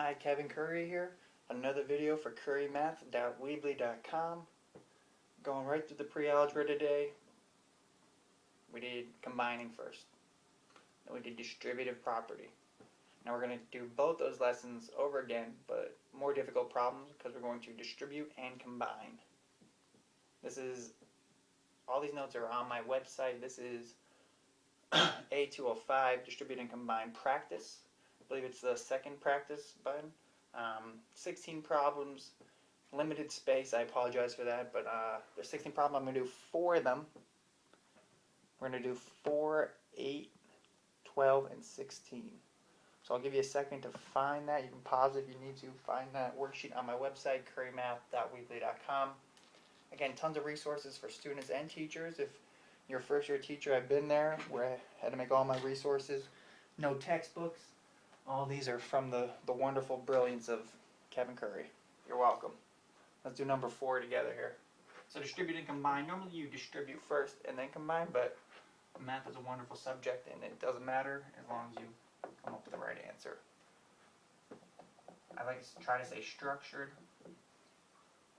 Hi, Kevin Curry here. Another video for Currymath.weebly.com. Going right through the pre-algebra today. We did combining first. Then we did distributive property. Now we're going to do both those lessons over again, but more difficult problems because we're going to distribute and combine. All these notes are on my website. This is A205, Distribute and Combine Practice. I believe it's the second practice button. 16 problems, limited space. I apologize for that, but there's 16 problems. I'm going to do 4 of them. We're going to do 4, 8, 12, and 16. So I'll give you a second to find that. You can pause if you need to find that worksheet on my website, currymath.weebly.com. Again, tons of resources for students and teachers. If you're a first-year teacher, I've been there where I had to make all my resources. No textbooks. All these are from the wonderful brilliance of Kevin Curry. You're welcome. Let's do number 4 together here. So distribute and combine. Normally you distribute first and then combine, but math is a wonderful subject and it doesn't matter as long as you come up with the right answer. I like to try to say structured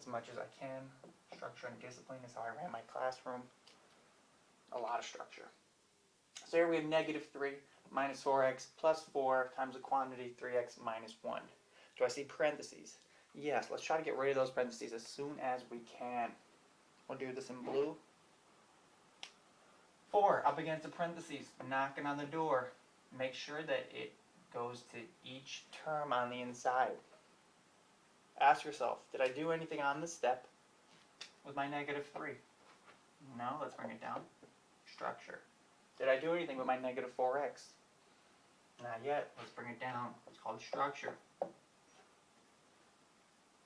as much as I can. Structure and discipline is how I ran my classroom. A lot of structure. So here we have -3 minus 4x plus 4 times the quantity 3x minus 1. Do I see parentheses? Yes, let's try to get rid of those parentheses as soon as we can. We'll do this in blue. 4 up against the parentheses, knocking on the door. Make sure that it goes to each term on the inside. Ask yourself, did I do anything on this step with my -3? No, let's bring it down. Structure. Did I do anything with my -4x? Not yet. Let's bring it down. It's called structure.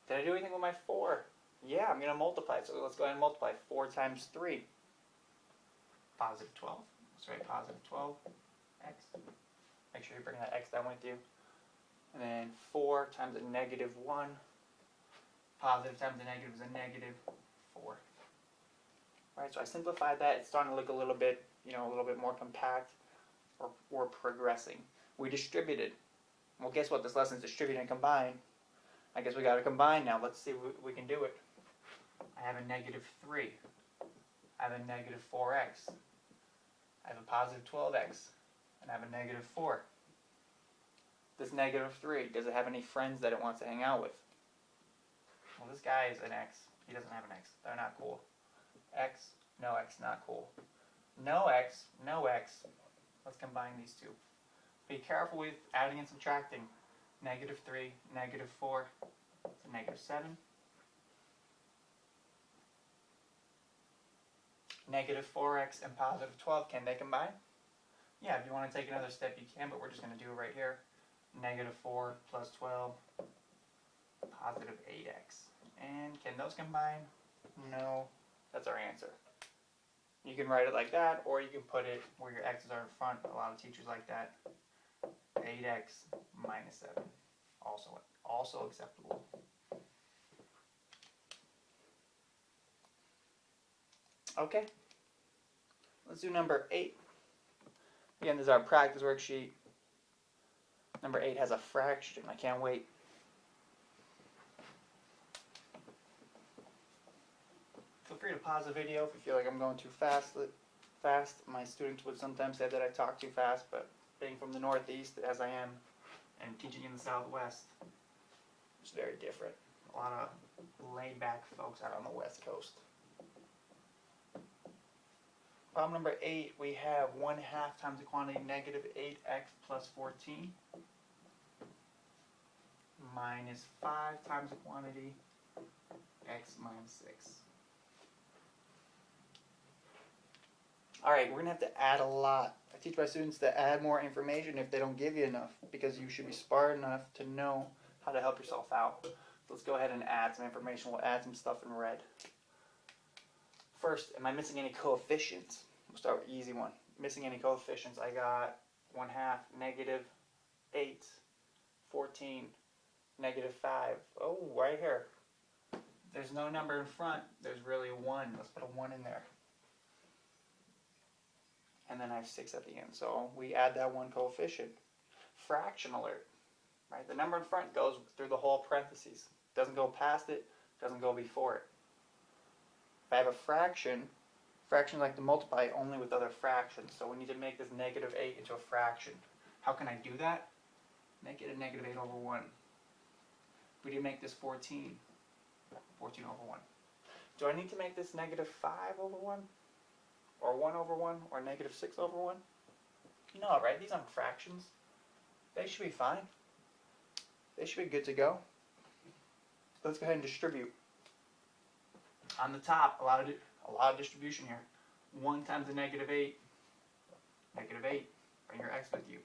Did I do anything with my 4? Yeah, I'm going to multiply. So let's go ahead and multiply. 4 times 3. Positive 12. Let's write positive 12x. Make sure you bring that x down with you. And then 4 times a -1. Positive times a negative is a -4. Alright, so I simplified that. It's starting to look a little bit, a little bit more compact. We're progressing. We distributed. Well, guess what? This lesson is distribute and combine. I guess we got to combine now. Let's see if we can do it. I have a -3. I have a -4x. I have a positive 12x. And I have a -4. This -3, does it have any friends that it wants to hang out with? Well, this guy is an x. He doesn't have an x. They're not cool. X, no x, not cool. No x, no x. Let's combine these two. Be careful with adding and subtracting. -3, -4, it's a -7. -4x and positive 12, can they combine? Yeah, if you want to take another step, you can, but we're just going to do it right here. -4 plus 12, positive 8x. And can those combine? No. That's our answer. You can write it like that, or you can put it where your x's are in front. A lot of teachers like that. 8x minus 7. Also acceptable. Okay. Let's do number 8. Again, this is our practice worksheet. Number 8 has a fraction. I can't wait. Feel free to pause the video if you feel like I'm going too fast. My students would sometimes say that I talk too fast, but being from the Northeast, as I am, and teaching in the Southwest, it's very different. A lot of laid-back folks out on the West Coast. Problem number 8, we have 1/2 times the quantity -8x plus 14 minus 5 times the quantity x minus 6. Alright, we're going to have to add a lot. I teach my students to add more information if they don't give you enough, because you should be smart enough to know how to help yourself out. So let's go ahead and add some information. We'll add some stuff in red. First, am I missing any coefficients? We'll start with the easy one. Missing any coefficients? I got 1/2, -8, 14, -5. Oh, right here. There's no number in front. There's really a 1. Let's put a 1 in there. And then I have 6 at the end. So we add that one coefficient. Fraction alert. right? The number in front goes through the whole parentheses. Doesn't go past it, doesn't go before it. If I have a fraction, fractions like to multiply only with other fractions. So we need to make this negative 8 into a fraction. How can I do that? Make it a negative 8 over 1. We did make this 14. 14 over 1. Do I need to make this negative 5 over 1? Or 1 over 1? Or negative 6 over 1? No, right? These aren't fractions. They should be fine. They should be good to go. Let's go ahead and distribute. On the top, a lot of distribution here. 1 times the negative 8. Negative 8. Bring your x with you.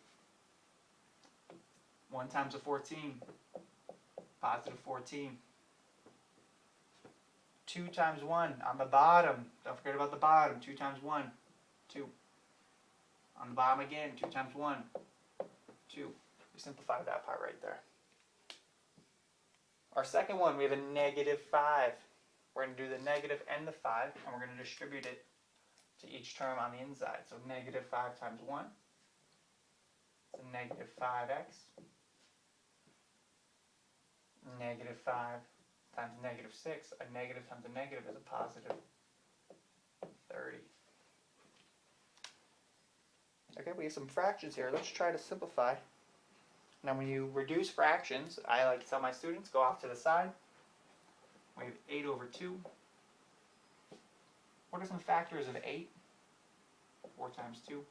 1 times the 14. Positive 14. 2 times 1 on the bottom. Don't forget about the bottom. 2 times 1. 2. On the bottom again. 2 times 1. 2. We simplify that part right there. Our second one, we have a negative 5. We're going to do the negative and the 5, and we're going to distribute it to each term on the inside. So negative 5 times 1 is a negative 5x. Negative 5 times negative 6, a negative times a negative is a positive 30. Okay, we have some fractions here. Let's try to simplify. Now when you reduce fractions, I like to tell my students, go off to the side. We have 8 over 2. What are some factors of 8? 4 times 2.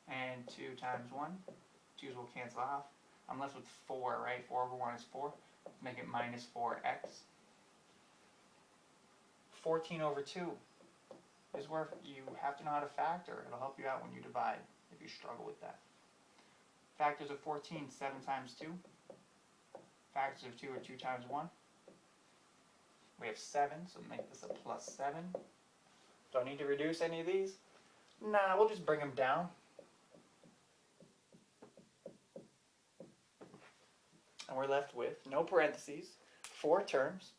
And 2 times 1. 2's will cancel off. I'm left with 4, right? 4 over 1 is 4. Make it minus 4x. 14 over 2 is where you have to know how to factor. It'll help you out when you divide if you struggle with that. Factors of 14, 7 times 2. Factors of 2 are 2 times 1. We have 7, so make this a plus 7. Do I need to reduce any of these? Nah, we'll just bring them down. And we're left with no parentheses, 4 terms.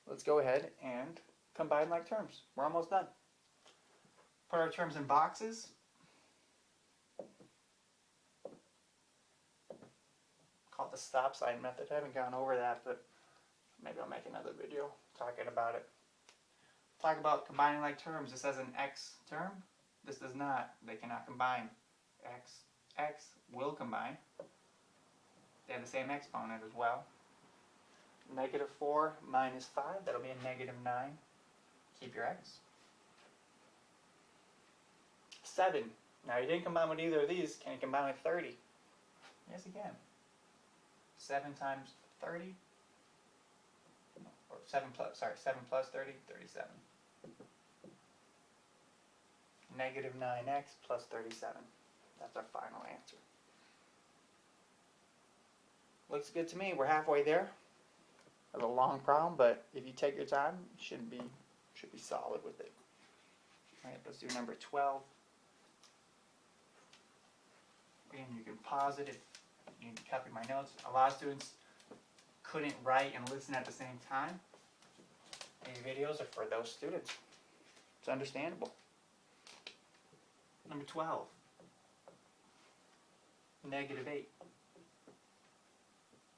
Let's go ahead and combine like terms. We're almost done. Put our terms in boxes. Call it the stop sign method. I haven't gone over that, but maybe I'll make another video talking about it. Talk about combining like terms. This has an x term. This does not. They cannot combine. X will combine. They have the same exponent as well. Negative 4 minus 5, that'll be a negative 9. Keep your x. 7. Now you didn't combine with either of these. Can you combine with 30? Yes, you can. 7 times 30. Or 7 plus 30, 37. Negative 9x plus 37. That's our final answer. Looks good to me. We're halfway there. That's a long problem, but if you take your time, you should be solid with it. All right, let's do number 12. Again, you can pause it if you need to copy my notes. A lot of students couldn't write and listen at the same time. These videos are for those students. It's understandable. Number 12. Negative 8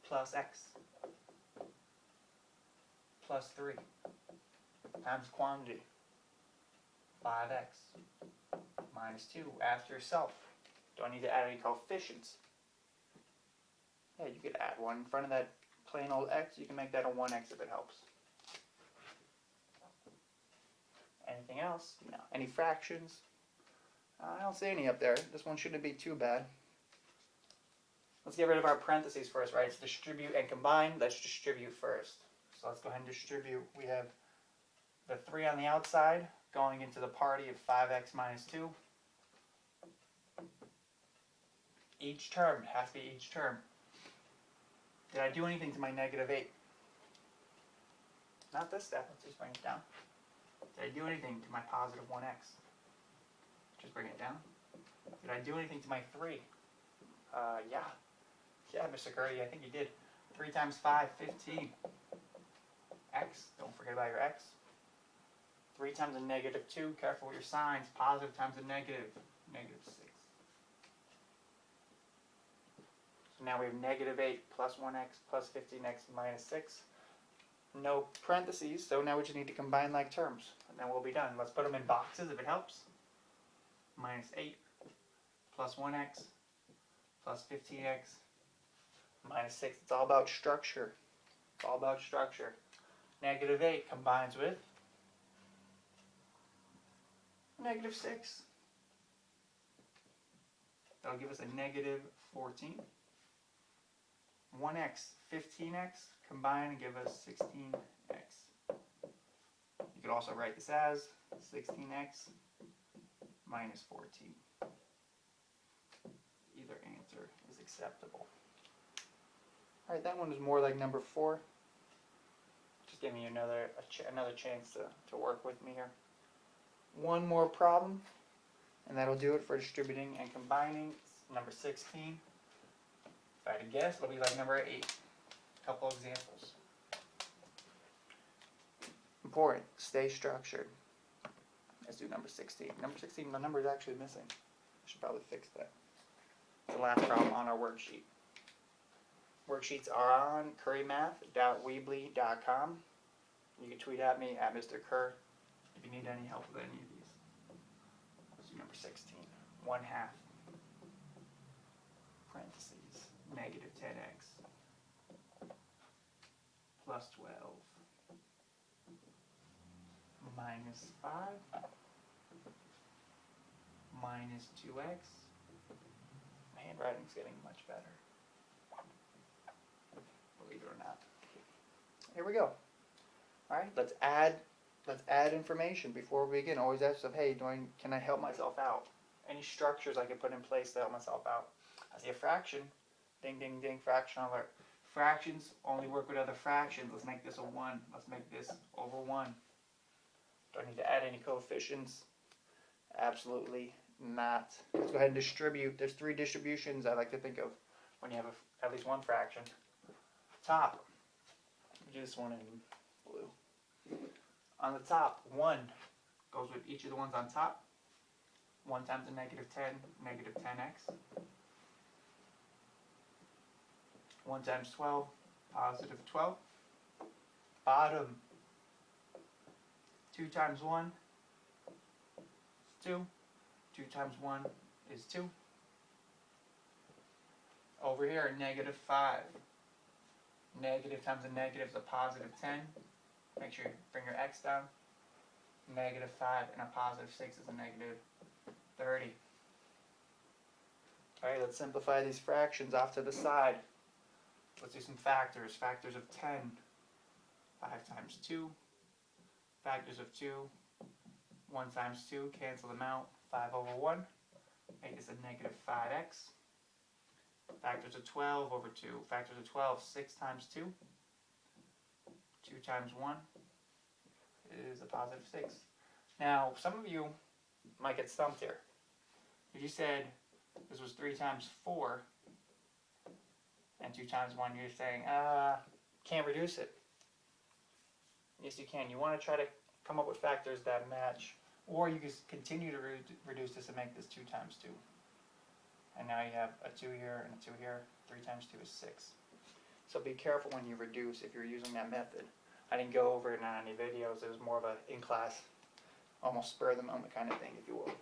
plus x plus 3 times quantity 5x minus 2. Ask yourself, do I need to add any coefficients? Yeah, you could add one in front of that plain old x. You can make that a 1x if it helps. Anything else? No. Any fractions? I don't see any up there. This one shouldn't be too bad. Let's get rid of our parentheses first, right? It's distribute and combine. Let's distribute first. So let's go ahead and distribute. We have the 3 on the outside going into the party of 5x minus 2. Each term. It has to be each term. Did I do anything to my negative 8? Not this step. Let's just bring it down. Did I do anything to my positive 1x? Just bring it down. Did I do anything to my 3? Yeah. Yeah, Mr. Curry, I think you did. 3 times 5, 15. X, don't forget about your x. 3 times a negative 2, careful with your signs. Positive times a negative, negative 6. Now we have negative 8 plus 1x plus 15x minus 6. No parentheses, so now we just need to combine like terms. And then we'll be done. Let's put them in boxes if it helps. Minus 8 plus 1x plus 15x minus 6. It's all about structure. It's all about structure. Negative 8 combines with negative 6. That'll give us a negative 14. 1x, 15x, combine and give us 16x. You could also write this as 16x minus 14. Either answer is acceptable. Alright, that one is more like number 4. Just give me another chance to work with me here. One more problem, and that'll do it for distributing and combining. It's number 16. If I had to guess, it'll be like number 8. A couple examples. Important, stay structured. Let's do number 16. Number 16, the number is actually missing. I should probably fix that. The last problem on our worksheet. Worksheets are on currymath.weebly.com. You can tweet at me at Mr. Kerr if you need any help with any of these. Let's do number 16. 1/2 parentheses negative 10x plus 12 minus 5 minus 2x. My handwriting's getting much better. Believe it or not. Here we go. Alright, let's add information before we begin. Always ask yourself, hey, can I help myself out? Any structures I can put in place to help myself out? I see a fraction. Ding, ding, ding, fraction alert. Fractions only work with other fractions. Let's make this a 1. Let's make this over 1. Do I need to add any coefficients? Absolutely not. Let's go ahead and distribute. There's 3 distributions I like to think of when you have at least one fraction. Top. Do this one in blue. On the top, 1 goes with each of the ones on top. 1 times a negative 10, negative 10x. 1 times 12, positive 12. Bottom, 2 times 1 is 2. 2 times 1 is 2. Over here, negative 5. Negative times a negative is a positive 10. Make sure you bring your x down. Negative 5 and a positive 6 is a negative 30. Alright, let's simplify these fractions off to the side. Let's do some factors. Factors of 10. 5 times 2. Factors of 2. 1 times 2. Cancel them out. 5 over 1. Make this a negative 5x. Factors of 12 over 2. Factors of 12. 6 times 2. 2 times 1 is a positive 6. Now, some of you might get stumped here. If you said this was 3 times 4 and 2 times 1, you're saying, can't reduce it. Yes, you can. You want to try to come up with factors that match, or you can continue to reduce this and make this 2 times 2. And now you have a 2 here and a 2 here. 3 times 2 is 6. So be careful when you reduce if you're using that method. I didn't go over it in any videos. It was more of a in-class, almost spur of the moment kind of thing, if you will.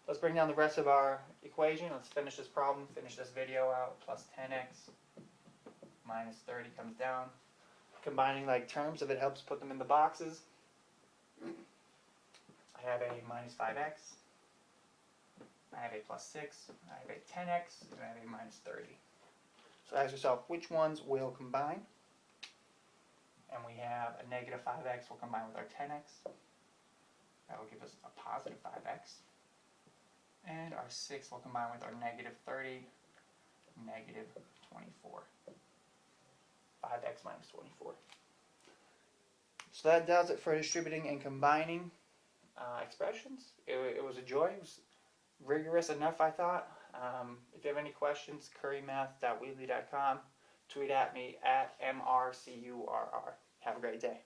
Let's bring down the rest of our equation. Let's finish this problem, finish this video out. Plus 10x minus 30 comes down. Combining like terms, if it helps put them in the boxes. I have a minus 5x. I have a plus 6. I have a 10x. And I have a minus 30. So ask yourself, which ones will combine? And we have a negative 5x will combine with our 10x. That will give us a positive 5x. And our 6 will combine with our negative 30, negative 24. 5x minus 24. So that does it for distributing and combining expressions. It was a joy. It was rigorous enough, I thought. If you have any questions, currymath.weebly.com. Tweet at me at MRCURR. Have a great day.